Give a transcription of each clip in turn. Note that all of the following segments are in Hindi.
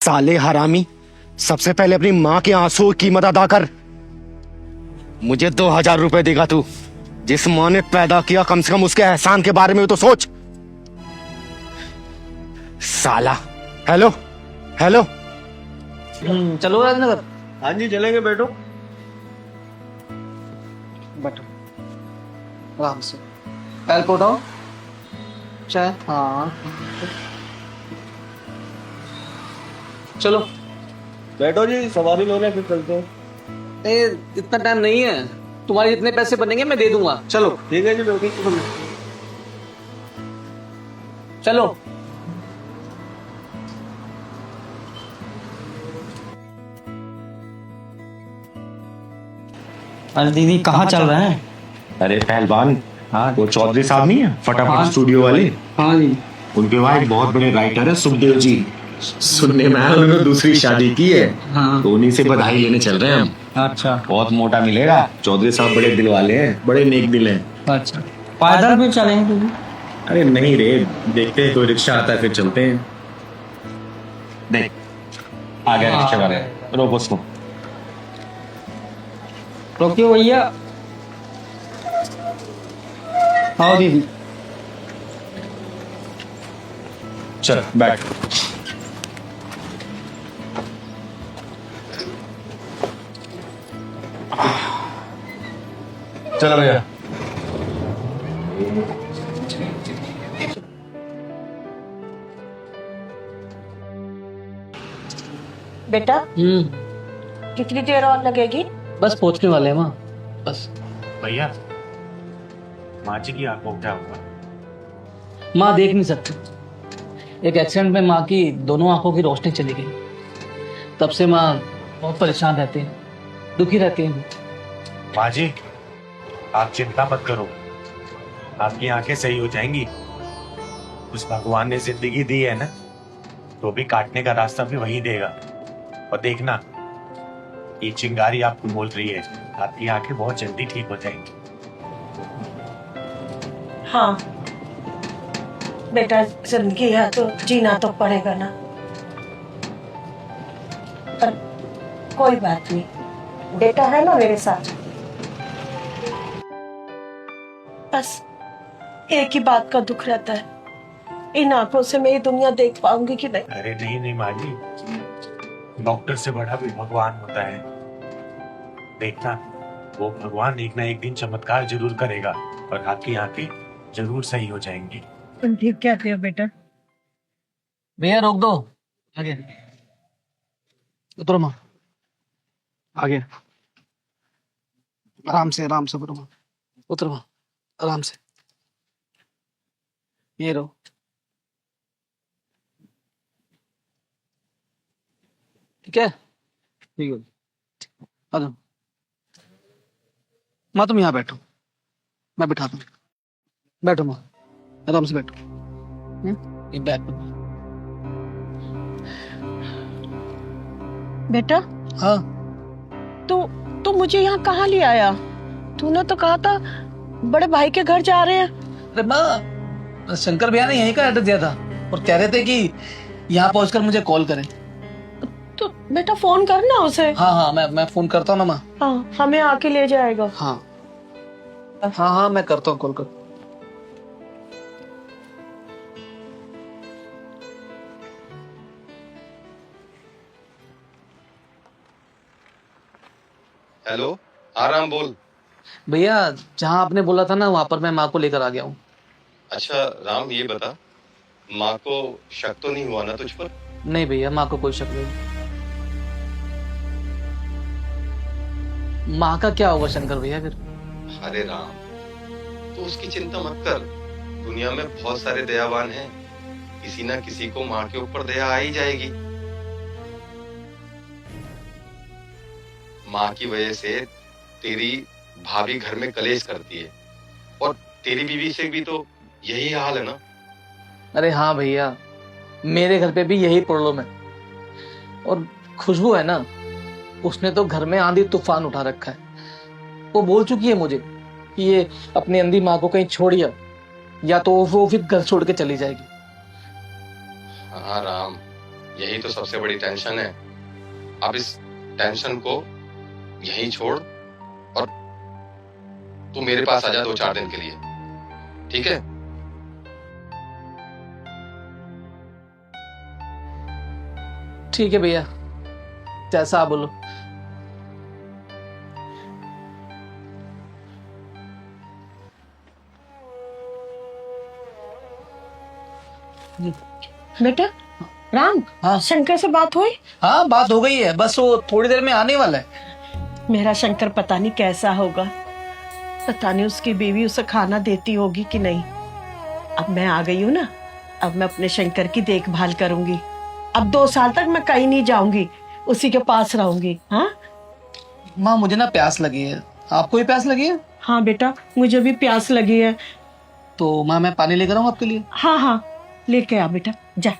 साले हरामी, सबसे पहले अपनी माँ के आंसू की कीमत अदा कर। मुझे 2000 रुपए देगा तू। जिस माँ ने पैदा किया, कम से कम उसके एहसान के बारे में तो सोच। साला। Hello hello. चलो राजनगर। हाँ जी चलेंगे, बैठो। बैठो आराम से। पैर को उठाओ। चाय। हाँ चलो बैठो जी, सवारी लो रहे, फिर चलते हैं। ए, इतना टाइम नहीं है। तुम्हारे जितने पैसे बनेंगे मैं दे दूंगा। चलो ठीक है जी, बैठो। चलो। अरे दीदी कहाँ चल रहे हैं? अरे पहलवान, हाँ वो चौधरी साहब नहीं है फटाफट हाँ। स्टूडियो वाले, हाँ जी। उनके वहाँ एक बहुत बड़े राइटर है सुखदेव जी। सुनने में आया उन्होंने दूसरी शादी की है, हाँ। तो उन्हीं से बधाई लेने चल रहे हैं हम। अच्छा बहुत मोटा मिलेगा। चौधरी साहब बड़े दिल वाले हैं, बड़े नेक दिल हैं। अच्छा, पैदल भी चलेंगे दीदी? अरे नहीं रे, देखते हैं कोई रिक्शा आता है फिर चलते हैं। देख आ गया रिक्शा वाले, रोको उसको। रोकियो भैया। आओ दीदी। चल बैठ। चलो भैया। बेटा कितनी देर और लगेगी? बस पहुंचने वाले हैं माँ, बस। भैया, माँ जी की आंखों को क्या हुआ? माँ देख नहीं सकती। एक एक्सीडेंट में माँ की दोनों आंखों की रोशनी चली गई। तब से माँ बहुत परेशान रहती है, दुखी रहती है। माँ जी, आप चिंता मत करो, आपकी आंखें सही हो जाएंगी। उस भगवान ने जिंदगी दी है ना, तो भी काटने का रास्ता भी वही देगा। और देखना, ये चिंगारी आपको बोल रही है, आपकी आंखें बहुत जल्दी ठीक हो जाएंगी। हाँ बेटा, जिंदगी है तो जीना तो पड़ेगा ना। पर कोई बात नहीं, बेटा है ना मेरे साथ। बस एक ही बात का दुख रहता है, इन आंखों से मैं ये दुनिया देख पाऊंगी कि नहीं। अरे नहीं नहीं माँ जी, डॉक्टर से बड़ा भी भगवान होता है। देखना, वो भगवान एक ना एक दिन चमत्कार जरूर करेगा और आपकी आंखें जरूर सही हो जाएंगी। तुम ठीक कहते हो बेटा। भैया रोक दो, आगे उतरो माँ, आगे आराम से उतरो माँ, उतरो माँ आराम से। ये रो। ठीक है, ठीक है। आ जाओ माँ, तुम यहाँ बैठो, मैं बिठाता हूँ। बैठो माँ, आराम से बैठो। ये बैग पर। बेटा हाँ तू मुझे यहाँ कहाँ ले आया? तूने तो कहा था बड़े भाई के घर जा रहे हैं। अरे माँ, शंकर भैया ने यहीं का एड्रेस दिया था और कह रहे थे कि यहाँ पहुंचकर मुझे कॉल करें। तो बेटा फोन करना उसे। हाँ हाँ, मैं फोन करता हूँ ना माँ। हाँ, हमें आके ले जाएगा। हाँ हाँ हाँ, मैं करता हूँ कॉल कर। हेलो, आराम बोल। भैया, जहाँ आपने बोला था ना, वहां पर मैं माँ को लेकर आ गया हूँ। अच्छा राम, ये बता, माँ को शक तो नहीं हुआ ना तुझ पर? नहीं भैया, माँ को कोई शक नहीं। माँ का क्या होगा शंकर भैया फिर? अरे राम, तो उसकी चिंता मत कर। दुनिया में बहुत सारे दयावान हैं, किसी ना किसी को माँ के ऊपर दया आ ही जाएगी। माँ की वजह से तेरी भाभी घर में कलेश करती है, और तेरी बीवी से भी तो यही हाल है ना। अरे हाँ भैया, मेरे घर पे भी यही प्रॉब्लम है। और खुशबू है ना, उसने तो घर में आंधी तूफान उठा रखा है। वो बोल चुकी है मुझे कि ये अपनी अंधी माँ को कहीं छोड़िए, या तो वो फिर घर छोड़ के चली जाएगी। हाँ राम, यही तो सबसे बड़ी टेंशन है। अब इस टेंशन को यहीं छोड़ और तू मेरे पास आ जा 2-4 दिन के लिए, ठीक है? ठीक है भैया, जैसा आप बोलो। बेटा राम, हाँ। शंकर से बात हुई? हाँ, बात हो गई है, बस वो थोड़ी देर में आने वाला है। मेरा शंकर पता नहीं कैसा होगा, पता नहीं उसकी बीवी उसे खाना देती होगी कि नहीं। अब मैं आ गई हूँ ना, अब मैं अपने शंकर की देखभाल करूंगी। अब 2 साल तक मैं कहीं नहीं जाऊंगी, उसी के पास रहूंगी। हाँ माँ, मुझे ना प्यास लगी है। आपको भी प्यास लगी है? हाँ बेटा, मुझे भी प्यास लगी है। तो माँ, मैं पानी लेकर आऊँ आपके लिए? हाँ हाँ, लेके आ बेटा, जा।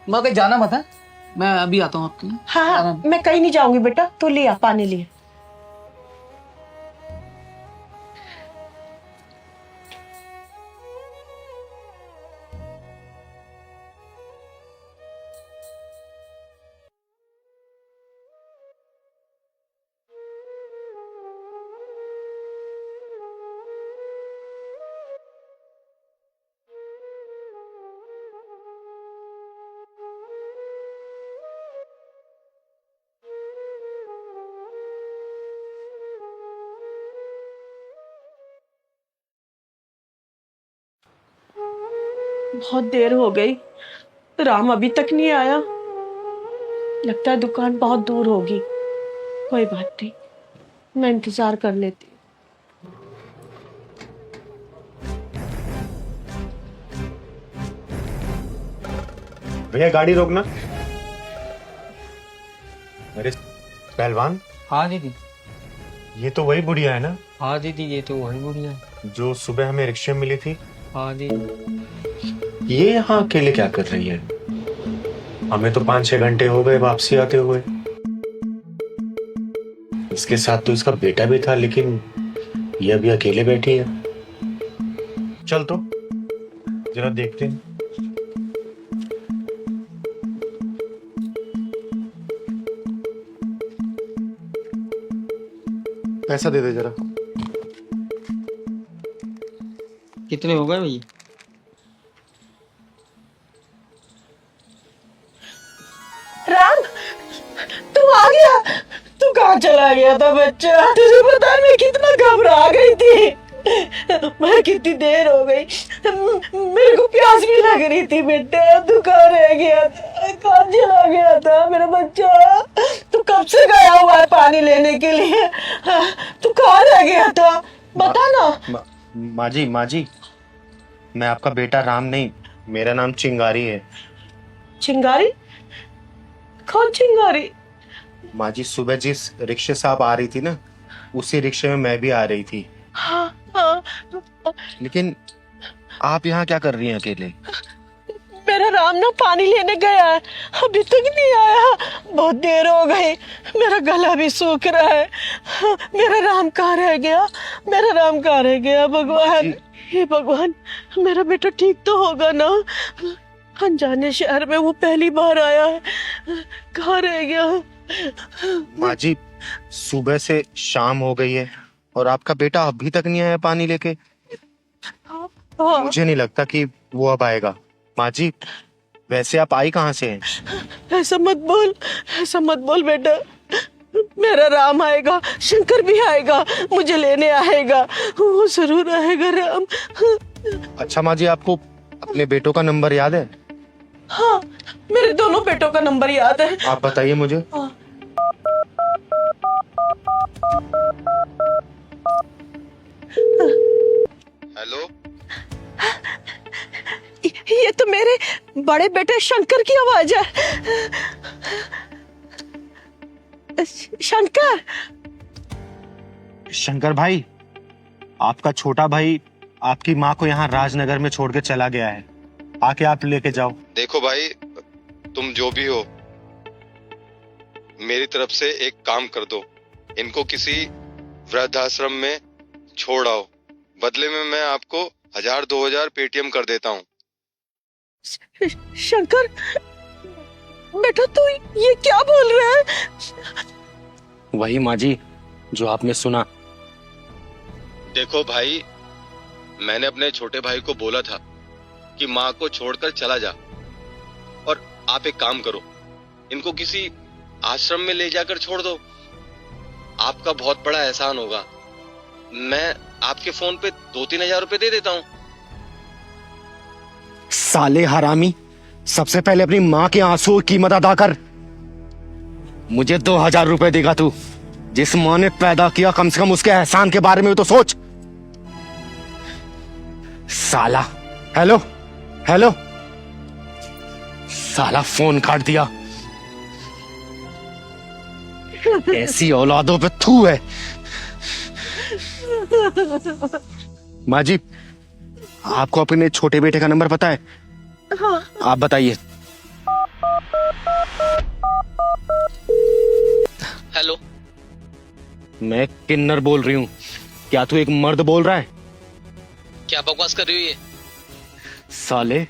माँ, कहीं जाना मत है, मैं अभी आता हूँ आपके लिए। हाँ हाँ, मैं कहीं नहीं जाऊंगी बेटा, तू ले आ पानी लिए। बहुत देर हो गई, राम अभी तक नहीं आया। लगता है दुकान बहुत दूर होगी। कोई बात नहीं, मैं इंतजार कर लेती हूँ। भैया गाड़ी रोकना। अरे पहलवान, हाँ दीदी। ये तो वही बुढ़िया है ना हाँ दीदी, ये तो वही बुढ़िया है। जो सुबह हमें रिक्शे में मिली थी? हाँ दीदी। ये यहाँ अकेले क्या कर रही है? हमें तो 5-6 घंटे हो गए वापसी आते हुए। इसके साथ तो इसका बेटा भी था, लेकिन ये अभी अकेले बैठी है। चल तो जरा देखते हैं। पैसा दे दे जरा। कितने हो गए भैया? राम, तू आ गया? तू कहाँ चला गया था बच्चा? तुझे पता है मैं कितना घबरा गई थी। मैं कितनी देर हो गई, मेरे को प्यास भी लग रही थी बेटा। तू कहाँ रह गया था? कहाँ चला गया था मेरा बच्चा? तू कब से गया हुआ है पानी लेने के लिए? तू कहाँ रह गया था, बता ना। माँ जी, मैं आपका बेटा राम नहीं, मेरा नाम चिंगारी है। चिंगारी? कौन चिंगारी? माँ जी, सुबह जिस रिक्शे से आप आ रही थी ना, उसी रिक्शे में मैं भी आ रही थी। हाँ हाँ, लेकिन आप यहाँ क्या कर रही हैं अकेले? मेरा राम ना पानी लेने गया है, अभी तक नहीं आया। बहुत देर हो गई, मेरा गला भी सूख रहा है। मेरा राम कहाँ रह गया? मेरा राम कहाँ रह गया? भगवान, हे भगवान, मेरा बेटा ठीक तो होगा ना? अनजाने शहर में वो पहली बार आया है, कहाँ रह गया? माँ जी, सुबह से शाम हो गई है और आपका बेटा अभी तक नहीं आया पानी लेके। मुझे नहीं लगता कि वो अब आएगा। माँ जी, वैसे आप आई कहाँ से हैं? ऐसा मत बोल, ऐसा मत बोल बेटा। मेरा राम आएगा, शंकर भी आएगा, मुझे लेने आएगा, वो जरूर आएगा राम। अच्छा माँ जी, आपको अपने बेटों का नंबर याद है? हाँ, मेरे दोनों बेटों का नंबर याद है। आप बताइए मुझे। हेलो, ये तो मेरे बड़े बेटे शंकर की आवाज है। शंकर, शंकर भाई, आपका छोटा भाई आपकी माँ को यहाँ राजनगर में छोड़ के चला गया है, आके आप लेके जाओ। देखो भाई, तुम जो भी हो, मेरी तरफ से एक काम कर दो, इनको किसी वृद्धाश्रम में छोड़ आओ। बदले में मैं आपको 1000-2000 पेटीएम कर देता हूँ। शंकर, बेटा तू ये क्या बोल रहा है? वही माँ जी जो आपने सुना। देखो भाई, मैंने अपने छोटे भाई को बोला था कि माँ को छोड़कर चला जा, और आप एक काम करो, इनको किसी आश्रम में ले जाकर छोड़ दो। आपका बहुत बड़ा एहसान होगा। मैं आपके फोन पे 2-3 हजार रुपए दे देता हूँ। साले हरामी, सबसे पहले अपनी माँ के आंसुओं की कीमत अदा कर। मुझे 2000 रुपए देगा तू। जिस माँ ने पैदा किया, कम से कम उसके एहसान के बारे में तो सोच। साला, हेलो हेलो, साला फोन काट दिया। ऐसी औलादों पे थू है। माँ जी, आपको अपने छोटे बेटे का नंबर पता है? हाँ। आप बताइए। हेलो, मैं किन्नर बोल रही हूँ। क्या तू एक मर्द बोल रहा है? क्या बकवास कर रही हो ये? साले,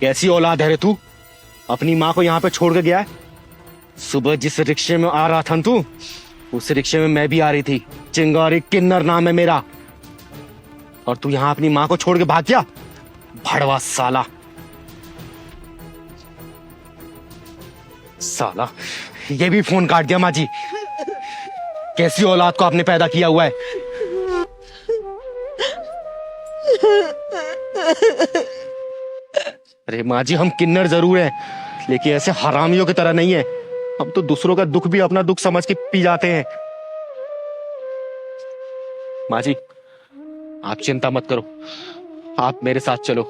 कैसी औलाद है रे तू? अपनी माँ को यहाँ पे छोड़ के गया है। सुबह जिस रिक्शे में आ रहा था ना तू, उस रिक्शे में मैं भी आ रही थी। चिंगारी किन्नर नाम है मेरा। और तू यहाँ अपनी माँ को छोड़ के भाग गया? भड़वा साला। साला, ये भी फोन काट दिया माँ जी। कैसी औलाद को आपने पैदा किया हुआ है? अरे माँ जी, हम किन्नर जरूर हैं, लेकिन ऐसे हरामियों की तरह नहीं है। हम तो दूसरों का दुख भी अपना दुख समझ के पी जाते हैं। माँ जी, आप चिंता मत करो, आप मेरे साथ चलो।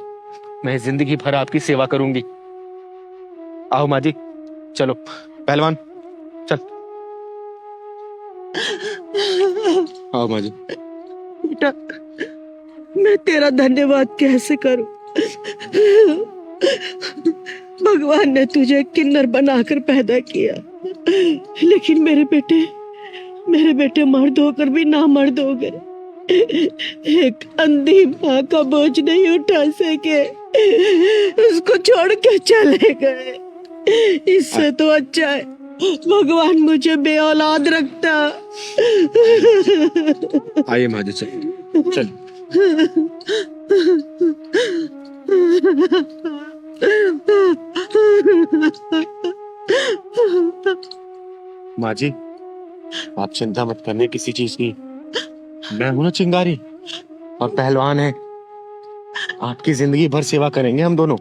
मैं जिंदगी भर आपकी सेवा करूंगी। आओ माँ जी, चलो। पहलवान, चल। आओ माँ जी। बेटा, मैं तेरा धन्यवाद कैसे करूं? भगवान ने तुझे किन्नर बनाकर पैदा किया, लेकिन मेरे बेटे मर्द होकर भी ना मर्द हो गए। एक अंधी माँ का बोझ नहीं उठा सके, उसको छोड़ के चले गए। इससे तो अच्छा है भगवान मुझे बेऔलाद रखता। आइए माँ जी, चल चल। माँ जी, आप चिंता मत करने किसी चीज की। मैं हूं ना चिंगारी, और पहलवान है। आपकी जिंदगी भर सेवा करेंगे हम दोनों।